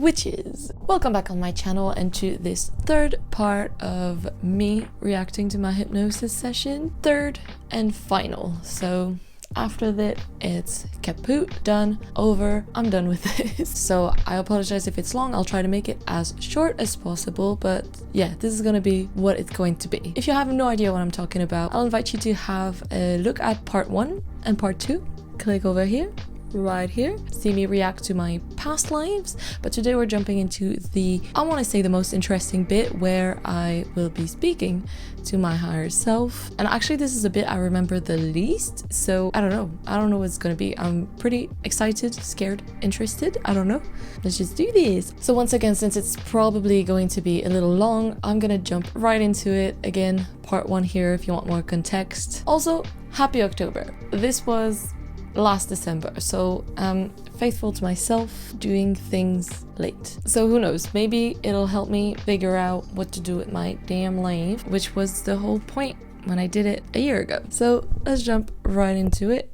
witches. Welcome back on my channel and to this third part of me reacting to my hypnosis session. Third and final. So after that, it's kaput, done, over, I'm done with this. So I apologize if it's long, I'll try to make it as short as possible, but yeah, this is gonna be what it's going to be. If you have no idea what I'm talking about, I'll invite you to have a look at part 1 and part 2. Click over here, right here, see me react to my past lives, but today we're jumping into the, I want to say, the most interesting bit where I will be speaking to my higher self. And actually this is a bit I remember the least, so I don't know what it's gonna be. I'm pretty excited, scared, interested, I don't know. Let's just do this. So once again, since it's probably going to be a little long, I'm gonna jump right into it. Again, part 1 here if you want more context. Also, happy October. This was last December, so I'm faithful to myself, doing things late. So who knows, maybe it'll help me figure out what to do with my damn life, which was the whole point when I did it a year ago. So let's jump right into it.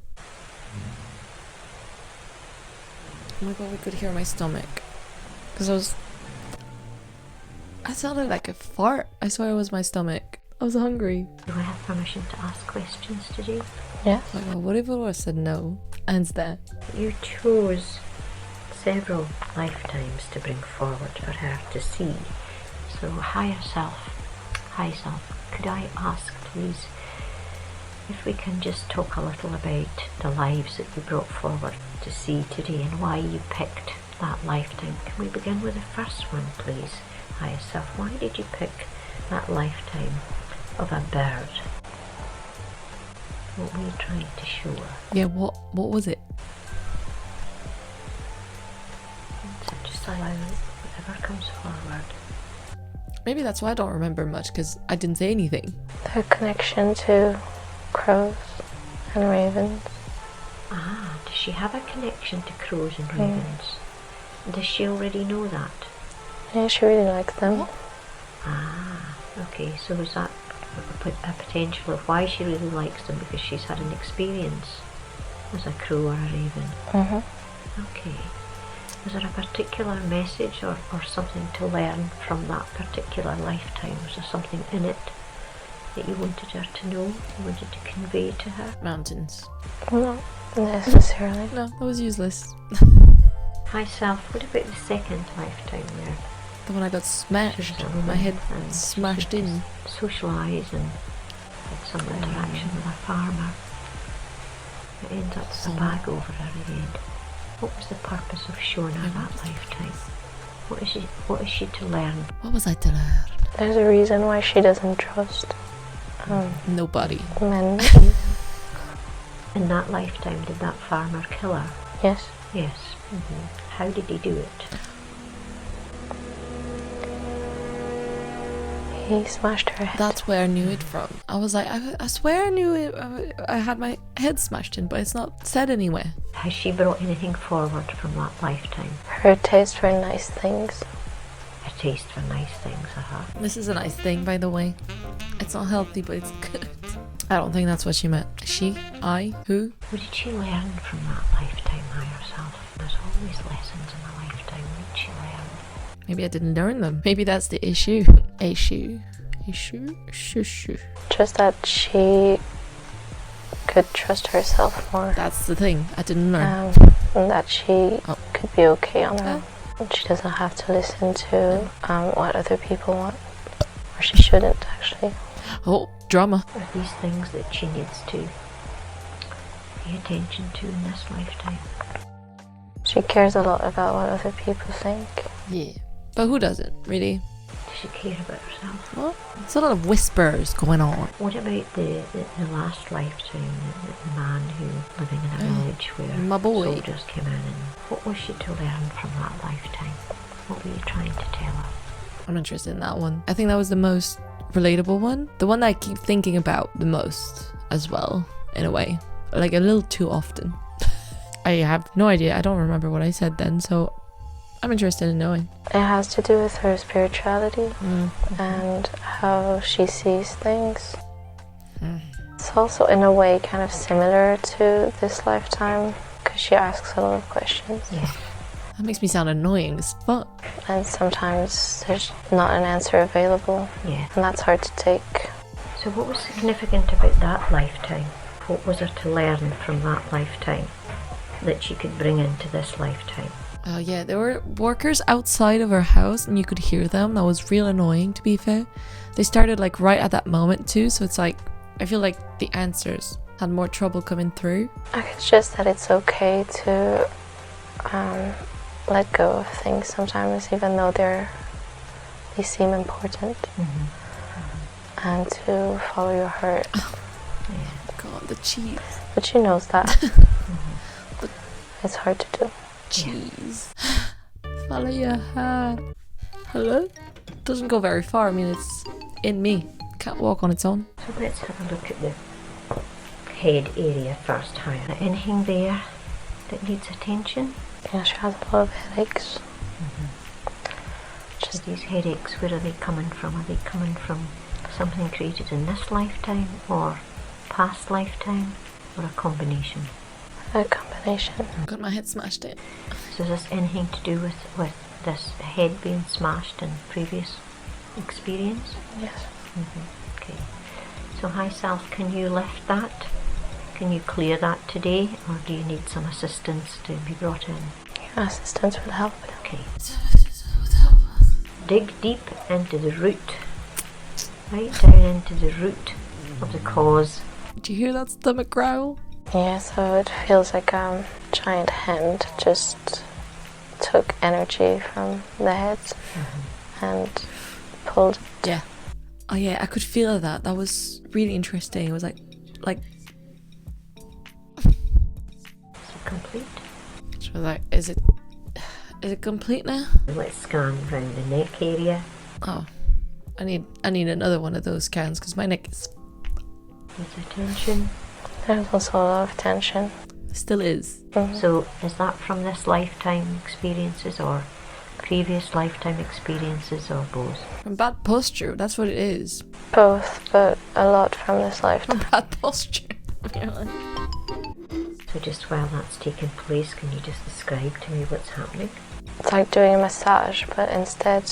Oh my god, we could hear my stomach because I sounded like a fart. I swear it was my stomach. I was hungry. Do I have permission to ask questions today? Yes. Oh my god, what if I said no? And there. You chose several lifetimes to bring forward for her to see. So higher self, could I ask please if we can just talk a little about the lives that you brought forward to see today and why you picked that lifetime? Can we begin with the first one please, higher self? Why did you pick that lifetime of a bird? What were you trying to show her? Yeah, what was it? So just allow whatever comes forward. Maybe that's why I don't remember much, because I didn't say anything. The connection to crows and ravens. Ah, does she have a connection to crows and ravens? Does she already know that? Yeah, she really likes them. What? Ah, okay, so is that a potential of why she really likes them, because she's had an experience as a crow or a raven? Okay. Was there a particular message or something to learn from that particular lifetime? Was there something in it that you wanted her to know, you wanted to convey to her? Mountains. Not necessarily. No, that was useless. High self, what about the second lifetime there? The one I got smashed, my head smashed in. Socialise and had some interaction with a farmer. It ends up with a bag over her head. What was the purpose of showing her that lifetime? What is she to learn? What was I to learn? There's a reason why she doesn't trust nobody. men. In that lifetime, did that farmer kill her? Yes. Yes. How did he do it? He smashed her head. That's where I knew it from. I was like, I swear I knew it. I had my head smashed in, but it's not said anywhere. Has she brought anything forward from that lifetime? Her taste for nice things. A taste for nice things, This is a nice thing, by the way. It's not healthy, but it's good. I don't think that's what she meant. She? I? Who? What did she learn from that lifetime higher self? There's always lessons in a lifetime. What did she learn? Maybe I didn't learn them. Maybe that's the issue. Issue. Just that she could trust herself more. That's the thing. I didn't learn. And that she could be okay on her own. She doesn't have to listen to what other people want. Or she shouldn't, actually. Oh, drama. Are these things that she needs to pay attention to in this lifetime? She cares a lot about what other people think. Yeah. But who doesn't, really? Does she care about herself? Well, there's a lot of whispers going on. What about the last lifetime, the man who living in a village where my boy. soldiers came in, and what was she to learn from that lifetime? What were you trying to tell her? I'm interested in that one. I think that was the most relatable one. The one that I keep thinking about the most as well, in a way. Like a little too often. I have no idea. I don't remember what I said then, so I'm interested in knowing. It has to do with her spirituality and how she sees things. It's also in a way kind of similar to this lifetime because she asks a lot of questions. Yeah. That makes me sound annoying as fuck. And sometimes there's not an answer available. Yeah. And that's hard to take. So what was significant about that lifetime? What was there to learn from that lifetime that she could bring into this lifetime? Oh yeah, there were workers outside of her house and you could hear them. That was real annoying, to be fair. They started like right at that moment too, so it's like, I feel like the answers had more trouble coming through. I could suggest that it's okay to let go of things sometimes, even though they seem important. And to follow your heart. Yeah. God, the cheese. But she knows that. It's hard to do. Cheese. Follow your heart. Hello? Doesn't go very far. I mean, it's in me. Can't walk on its own. So let's have a look at the head area first. How anything there that needs attention? Yeah, she has a lot of headaches. So these headaches, where are they coming from? Are they coming from something created in this lifetime or past lifetime, or a combination? A combination. Got my head smashed in. So is this anything to do with this head being smashed in previous experience? Yes. Okay. So high self, can you lift that? Can you clear that today, or do you need some assistance to be brought in? Your assistance would help. Okay. Dig deep into the root, right down into the root of the cause. Did you hear that stomach growl? Yeah, so it feels like a giant hand just took energy from the head and pulled. Yeah. Oh yeah, I could feel that. That was really interesting. It was like Is it complete? she was like, is it complete now? Let's scan around the neck area. Oh, I need another one of those scans because my neck is There's attention. There's also a lot of tension. still is. So is that from this lifetime experiences or previous lifetime experiences, or both? From bad posture. That's what it is. Both, but a lot from this lifetime. Bad posture. Yeah. So just while that's taking place, can you just describe to me what's happening? It's like doing a massage, but instead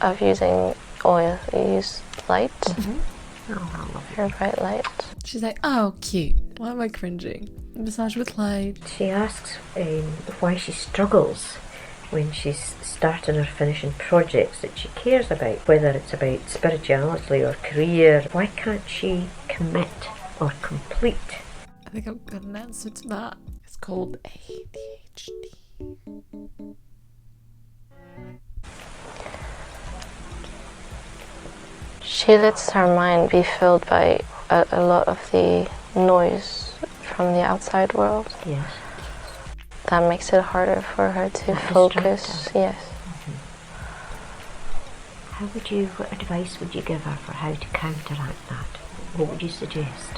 of using oil, you use light. Oh, I love Very bright light. She's like, oh, cute. Why am I cringing? Massage with light. it. She asks why she struggles when she's starting or finishing projects that she cares about, whether it's about spirituality or career. Why can't she commit or complete? I think I've got an answer to that. It's called ADHD. She lets her mind be filled by a lot of the noise from the outside world. Yes. That makes it harder for her to That focus. distracts her. Yes. What advice would you give her for how to counteract that? What would you suggest?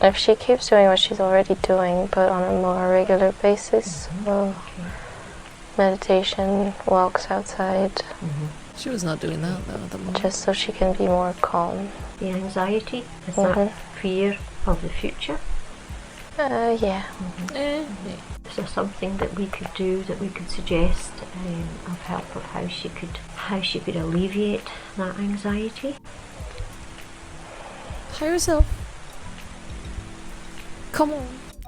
If she keeps doing what she's already doing, but on a more regular basis, so meditation, walks outside, She was not doing that though at the moment. just so she can be more calm. The anxiety, is that fear of the future? Yeah. Yeah. Is there something that we could do, that we could suggest of help of how she could alleviate that anxiety? Hire yourself. Come on.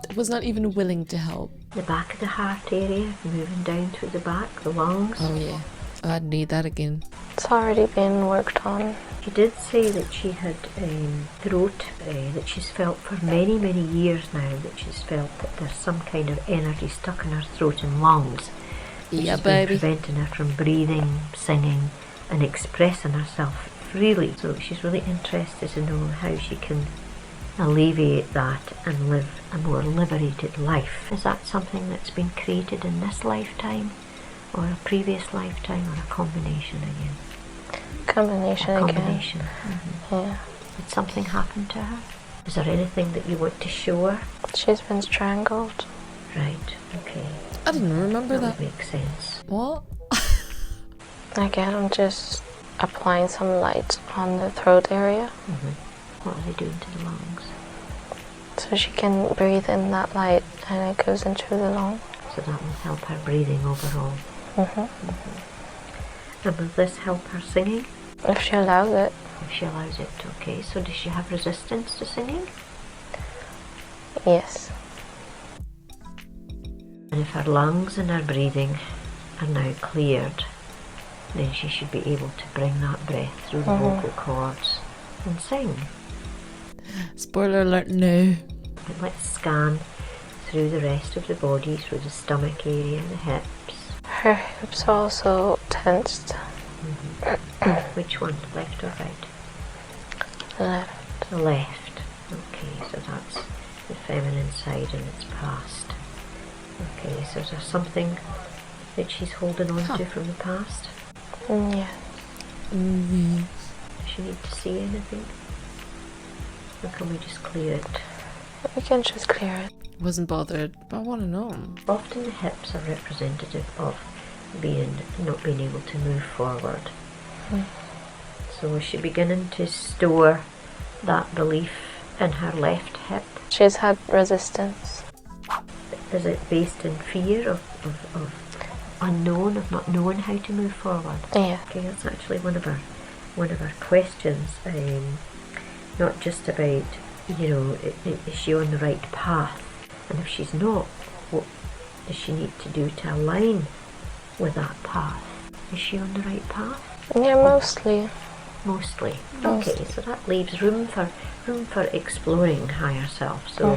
I was not even willing to help. The back of the heart area, moving down to the back, the lungs. Oh yeah. I'd need that again. It's already been worked on. She did say that she had throat, that she's felt for many, many years now, that she's felt that there's some kind of energy stuck in her throat and lungs. Which Yeah, has been baby. preventing her from breathing, singing and expressing herself freely. So she's really interested to know how she can alleviate that and live a more liberated life. Is that something that's been created in this lifetime, or a previous lifetime, or a combination again? Combination A again. combination. Yeah. Did something happen to her? Is there anything that you want to show her? She's been strangled. Right, okay. I didn't remember That that. would make sense. What? Again, I'm just applying some light on the throat area What are they doing to the lungs? so she can breathe in that light and it goes into the lung. So that will help her breathing overall. And will this help her singing? If she allows it. If she allows it, okay. So does she have resistance to singing? Yes. And if her lungs and her breathing are now cleared, then she should be able to bring that breath through the vocal cords and sing. Spoiler alert, no. But let's scan through the rest of the body, through the stomach area, the hips. Her hips are also tensed. Which one, left or right? Left. The left. Okay, so that's the feminine side and it's past. Okay, so is there something that she's holding on to from the past? Yeah. Does she need to see anything? Or can we just clear it? We can just clear it. Wasn't bothered, but I want to know. Often the hips are representative of not being able to move forward. So is she beginning to store that belief in her left hip? She's had resistance. Is it based in fear of unknown, of not knowing how to move forward? Yeah. Okay, that's actually one of our questions. Not just about, is she on the right path? And if she's not, what does she need to do to align with that path? Is she on the right path? Yeah, mostly. Mostly. Okay, so that leaves room for exploring higher self. So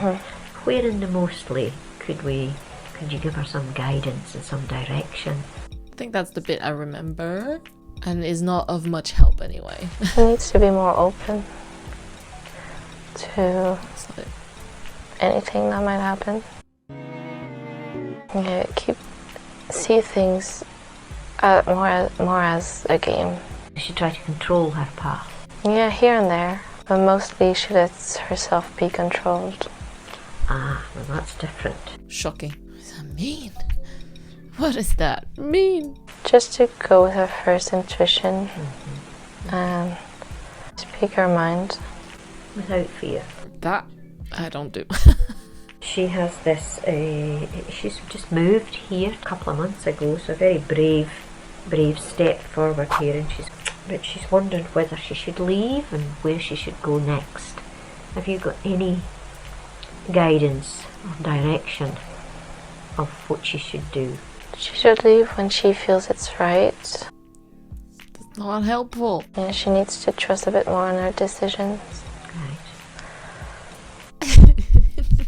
where in the mostly could you give her some guidance and some direction? I think that's the bit I remember, and is not of much help anyway. She needs to be more open to anything that might happen. Yeah, see things more as a game. She try to control her path. Yeah, here and there, but mostly she lets herself be controlled. Ah, well that's different. Shocking. What does that mean? What does that mean? Just to go with her first intuition and speak her mind. Without fear. That I don't do. She has this, she's just moved here a couple of months ago, so a very brave step forward here, but she's wondering whether she should leave and where she should go next. Have you got any guidance or direction of what she should do? She should leave when she feels it's right. It's not helpful. Yeah, she needs to trust a bit more in her decisions.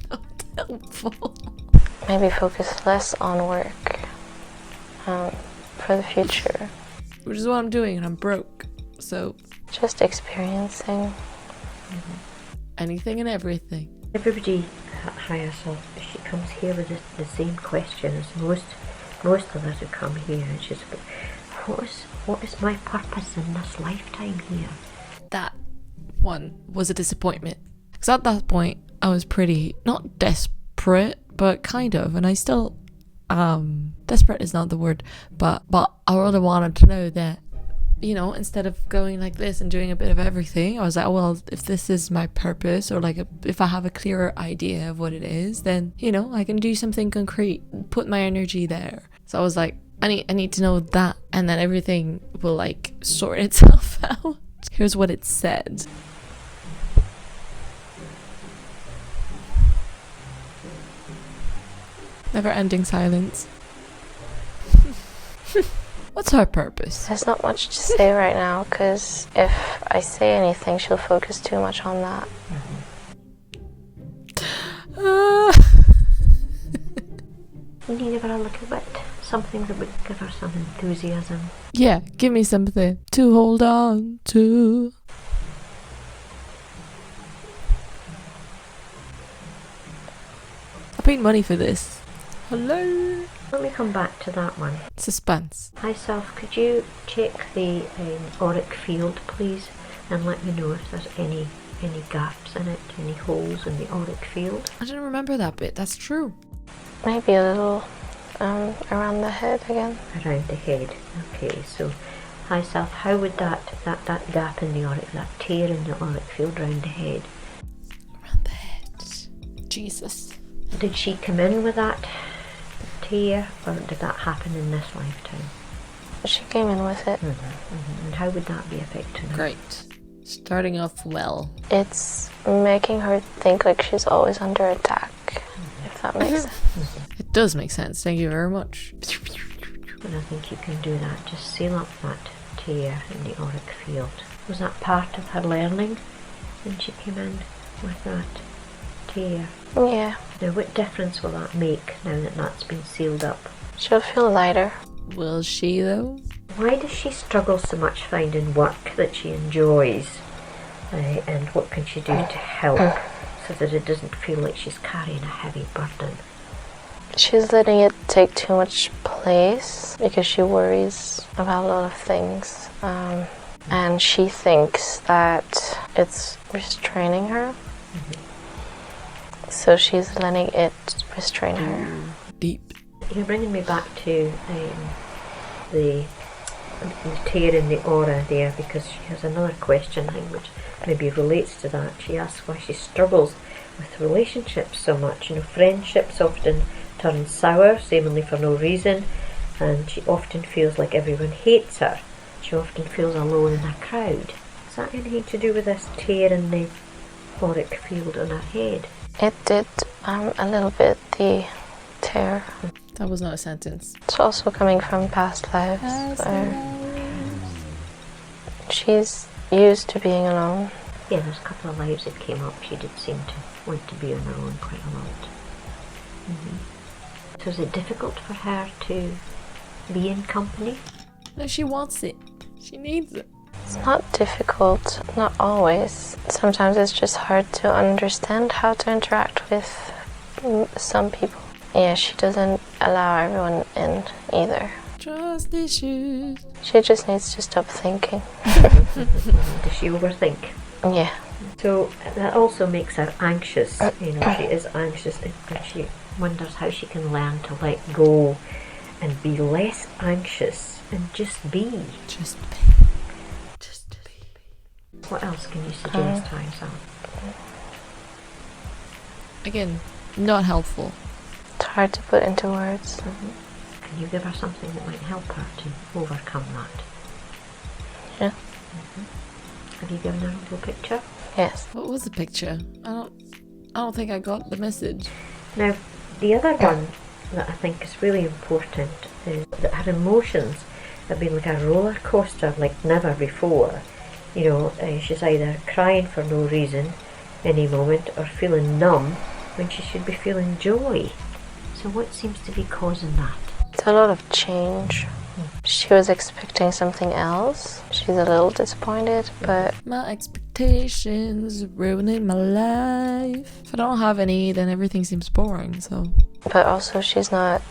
Not helpful. Maybe focus less on work for the future. Which is what I'm doing, and I'm broke. So just experiencing anything and everything. Everybody higher self, she comes here with the same question as most of us who come here, and she's like, what is my purpose in this lifetime here? That one was a disappointment, because at that point I was pretty, not desperate, but kind of, and I still desperate is not the word, but I really wanted to know that, instead of going like this and doing a bit of everything, I was like, well, if this is my purpose, or like if I have a clearer idea of what it is, then I can do something concrete, put my energy there. So I was like, I need to know that, and then everything will like sort itself out. Here's what it said. Never-ending silence. What's her purpose? There's not much to say right now, because if I say anything, she'll focus too much on that. You need to have a little bit, something that would give her some enthusiasm. Yeah, give me something to hold on to. I paid money for this. Hello. Let me come back to that one. Suspense. Hi self, could you check the Oric field please, and let me know if there's any gaps in it, any holes in the Oric field? I didn't remember that bit, that's true. Maybe a little around the head again. Around the head. Okay, so hi self, how would that gap in the Oric, that tear in the Oric field around the head? Around the head. Jesus. Did she come in with that tear, or did that happen in this lifetime? She came in with it. And how would that be affecting her? Great. Starting off well. It's making her think like she's always under attack, if that makes sense. It does make sense. Thank you very much. And I think you can do that. Just seal up that tear in the auric field. Was that part of her learning when she came in with that tear? Yeah. Now, what difference will that make now that that's been sealed up? She'll feel lighter. Will she, though? Why does she struggle so much finding work that she enjoys? And what can she do to help so that it doesn't feel like she's carrying a heavy burden? She's letting it take too much place because she worries about a lot of things. And she thinks that it's restraining her. So she's letting it restrain her. Deep. You're bringing me back to the tear in the aura there, because she has another question, I think, which maybe relates to that. She asks why she struggles with relationships so much. You know, friendships often turn sour, seemingly for no reason, and she often feels like everyone hates her. She often feels alone in a crowd. Is that anything to do with this tear in the auric field on her head? It did a little bit, the tear. That was not a sentence. It's also coming from past lives. She's used to being alone. Yeah, there's a couple of lives that came up. She did seem to want to be on her own quite a lot. So is it difficult for her to be in company? No, she wants it. She needs it. It's not difficult, not always. Sometimes it's just hard to understand how to interact with some people. Yeah, she doesn't allow everyone in either. Trust issues. She just needs to stop thinking. Does she overthink? Yeah. So that also makes her anxious. You know, she is anxious, and she wonders how she can learn to let go and be less anxious and just be. Just be. Just be. What else can you suggest for yourself? Again, not helpful. It's hard to put into words. Can you give her something that might help her to overcome that? Yeah. Have you given her a little picture? Yes. What was the picture? I don't think I got the message. Now, the other one that I think is really important is that her emotions have been like a roller coaster like never before. You know, she's either crying for no reason any moment or feeling numb when she should be feeling joy. So what seems to be causing that? It's a lot of change. She was expecting something else. She's a little disappointed, but My expectations ruining my life. If I don't have any, then everything seems boring, so. but also she's not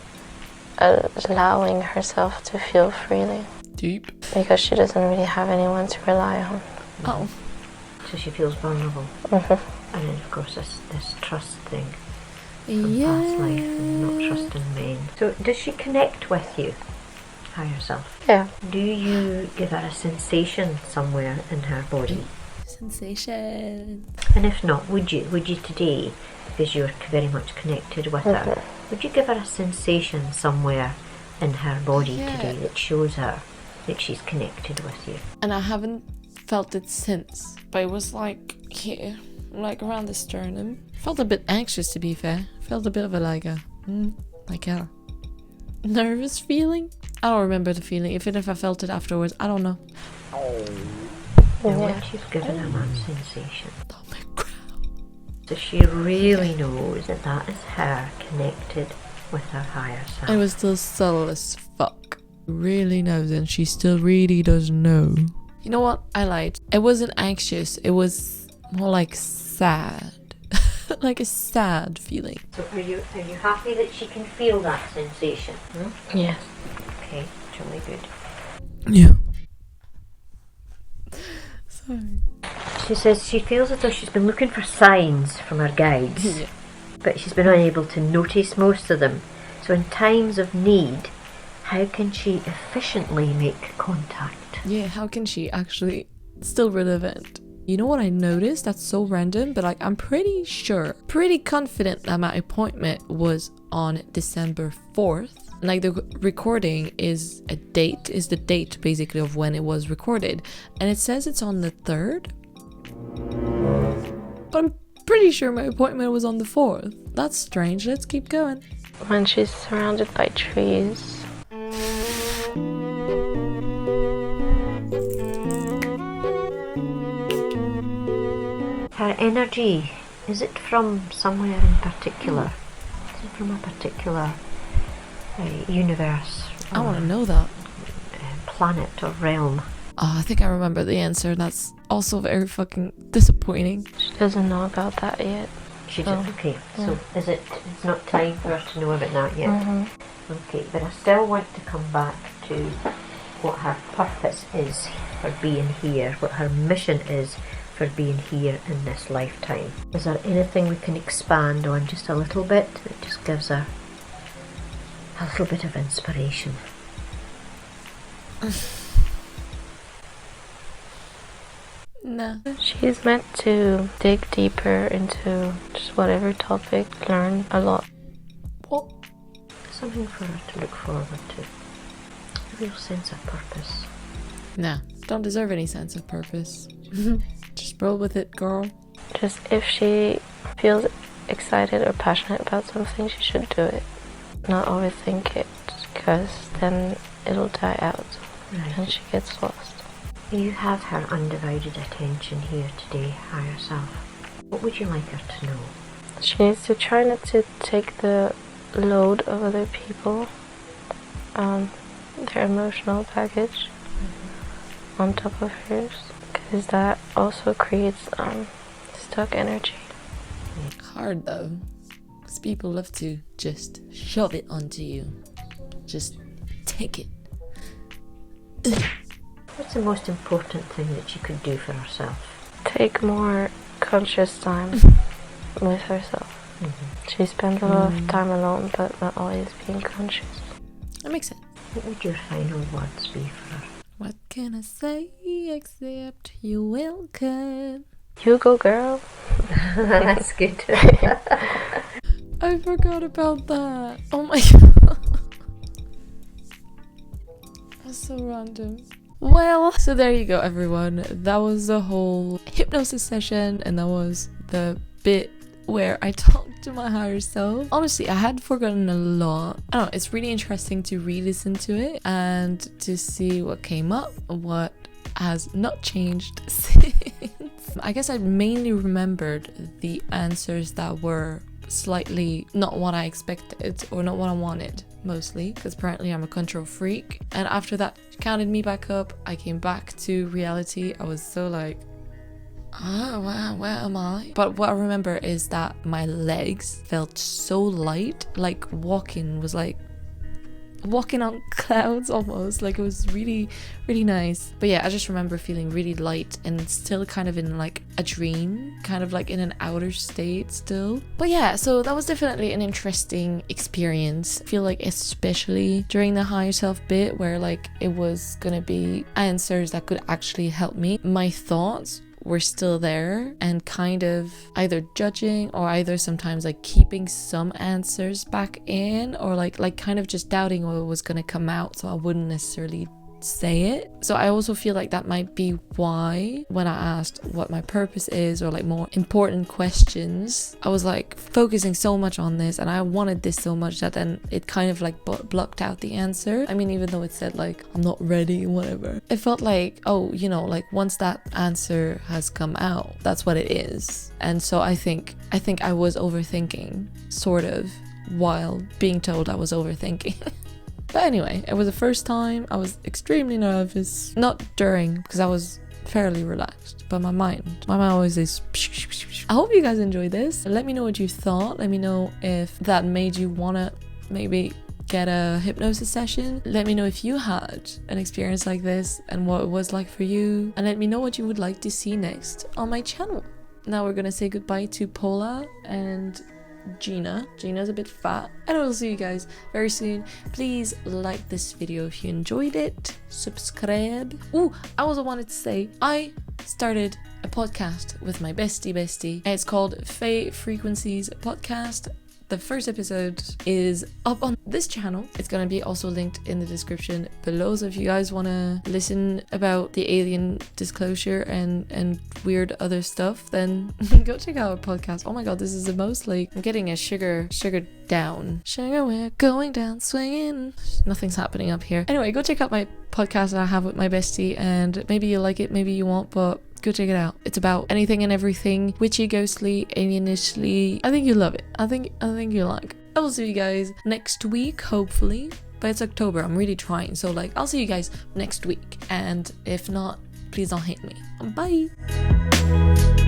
allowing herself to feel freely Deep. because she doesn't really have anyone to rely on. Oh. So she feels vulnerable. And then of course this trust thing from past life and not trusting men. So does she connect with you, higher self? Yeah. Do you give her a sensation somewhere in her body? Sensation. And if not, would you today, because you're very much connected with her, would you give her a sensation somewhere in her body today that shows her that she's connected with you? And I haven't felt it since, but it was like here, like around the sternum. Felt a bit anxious, to be fair. Felt a bit of a nervous feeling. I don't remember the feeling. Even if I felt it afterwards, I don't know. And once you've given her that sensation, Oh my god. so she really knows that that is her connected with her higher self. It was still subtle as fuck. Really knows, and she still really doesn't know. You know what? I lied. It wasn't anxious. It was more like sad. Like a sad feeling. So are you happy that she can feel that sensation? Yes. Okay, it's really good. Yeah. Sorry. She says she feels as though she's been looking for signs from her guides, Yeah. but she's been unable to notice most of them. So in times of need, how can she efficiently make contact? Yeah, how can she actually still relevant? You know what I noticed? That's so random, but like I'm pretty sure, pretty confident that my appointment was on December 4th. Like the recording is the date basically of when it was recorded, and it says it's on the 3rd. But I'm pretty sure my appointment was on the 4th. That's strange. Let's keep going. When she's surrounded by trees. Her energy, is it from somewhere in particular? Is it from a particular universe? I want to know that. Planet or realm? Oh, I think I remember the answer. That's also very fucking disappointing. She doesn't know about that yet. She does. Okay, so it's not time for her to know about that yet? Okay, but I still want to come back to what her purpose is for being here, what her mission is for being here in this lifetime. Is there anything we can expand on just a little bit that just gives her a little bit of inspiration? No. She's meant to dig deeper into just whatever topic, learn a lot. What? Something for her to look forward to. A real sense of purpose. Nah, don't deserve any sense of purpose. Just roll with it, girl. Just if she feels excited or passionate about something, she should do it. Not overthink it, because then it'll die out and she gets lost. You have her undivided attention here today, higher self. What would you like her to know? She needs to try not to take the load of other people, their emotional baggage on top of hers, because that also creates stuck energy. Hard though, because people love to just shove it onto you. Just take it. What's the most important thing that she could do for herself? Take more conscious time with herself. She spends a lot of time alone, but not always being conscious. That makes sense. What would your final words be for her? What can I say except you're welcome? You go, girl. That's good. I forgot about that. Oh my god. That's so random. Well, so there you go, everyone. That was the whole hypnosis session, and that was the bit where I talked to my higher self. Honestly, I had forgotten a lot. I don't know, it's really interesting to re-listen to it and to see what came up, what has not changed since. I guess I mainly remembered the answers that were slightly not what I expected or not what I wanted, mostly because apparently I'm a control freak. And after that counted me back up, I came back to reality. I was so like, oh wow, where am I? But what I remember is that my legs felt so light, like walking was like walking on clouds almost. Like it was really, really nice. But yeah, I just remember feeling really light and still kind of in like a dream, kind of like in an outer state still. But yeah, so that was definitely an interesting experience. I feel like especially during the higher self bit where like it was gonna be answers that could actually help me, my thoughts were still there and kind of either judging or either sometimes like keeping some answers back in or like kind of just doubting what was gonna come out, so I wouldn't necessarily say it. So I also feel like that might be why when I asked what my purpose is or like more important questions, I was like focusing so much on this and I wanted this so much that then it kind of like blocked out the answer. I mean, even though it said like I'm not ready, whatever, it felt like, oh, you know, like once that answer has come out, that's what it is. And so I think I was overthinking sort of while being told I was overthinking. But anyway, it was the first time. I was extremely nervous. Not during, because I was fairly relaxed, but my mind always is. I hope you guys enjoyed this. Let me know what you thought. Let me know if that made you wanna maybe get a hypnosis session. Let me know if you had an experience like this and what it was like for you. And let me know what you would like to see next on my channel. Now we're gonna say goodbye to Paula and Gina. Gina's a bit fat, and I will see you guys very soon. Please like this video if you enjoyed it, subscribe. I also wanted to say I started a podcast with my bestie. It's called Fae Frequencies Podcast. The first episode is up on this channel. It's going to be also linked in the description below. So if you guys want to listen about the alien disclosure and weird other stuff, then go check out our podcast. Oh my god, this is the most like, I'm getting a sugar down. Sugar, we're going down swinging. Nothing's happening up here. Anyway, go check out my podcast that I have with my bestie, and maybe you like it, maybe you won't, but go check it out. It's about anything and everything, witchy, ghostly, alienishly. I think you love it. I think you like. I will see you guys next week, hopefully. But it's October. I'm really trying. So like, I'll see you guys next week. And if not, please don't hate me. Bye.